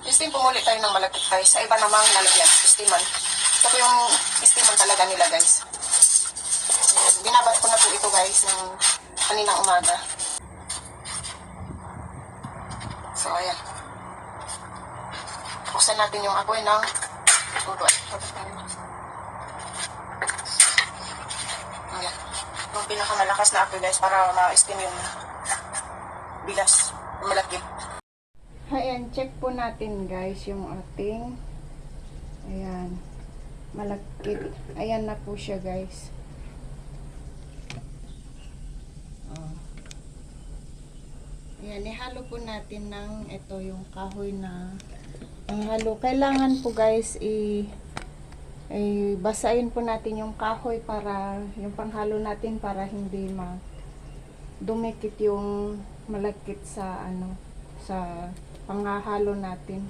Steam pumuli tayo ng malagkit guys. Sa iba namang nalagyan. Steaman. Ito po yung steaman talaga nila guys. Binabat ko na po ito guys ng kaninang umaga. So ayan. Buksan natin yung apoy ng ulo. Ayan. Yung pinakamalakas na apoy guys para ma-steam yung bigas. Malagkit. Ayan, check po natin guys yung ating ayan, malagkit. Ayan na po siya guys. Oh. Ayan, ihalo po natin ng ito yung kahoy na ang halo. Kailangan po guys basahin po natin yung kahoy para yung panghalo natin para hindi dumikit yung malagkit sa sa panghahalo natin.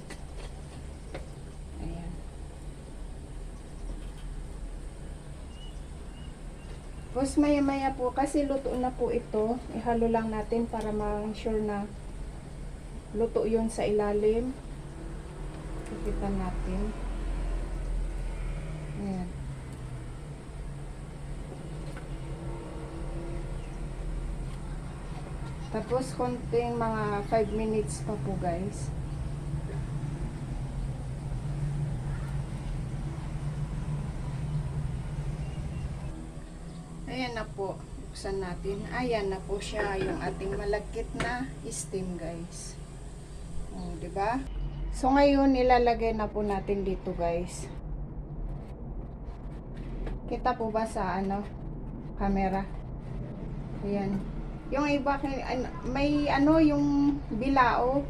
Ayan. Tapos maya po kasi luto na po ito, ihalo lang natin para ma-sure na luto yun sa ilalim. Kita natin. Ayan. Tapos konting mga 5 minutes pa po guys. Ayan na po. Buksan natin. Ayan na po siya yung ating malagkit na steam guys. Oh, 'di ba? So ngayon ilalagay na po natin dito guys. Kita po ba sa camera? Ayan. Yung iba may yung bilao,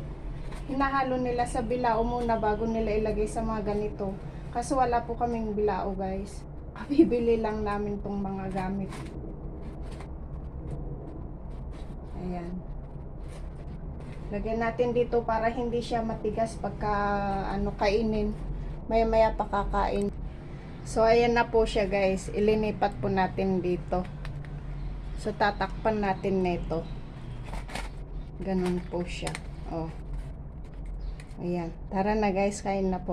hinahalo nila sa bilao muna bago nila ilagay sa mga ganito. Kaso wala po kaming bilao guys. Bibili lang namin tong mga gamit. Ayan. Lagyan natin dito para hindi siya matigas pagka kainin. Maya-maya pa kakain. So ayan na po siya guys. Ilinipat po natin dito. So tatakpan natin nito. Ganun po siya. Oh. Ayan. Tara na guys, kain na po.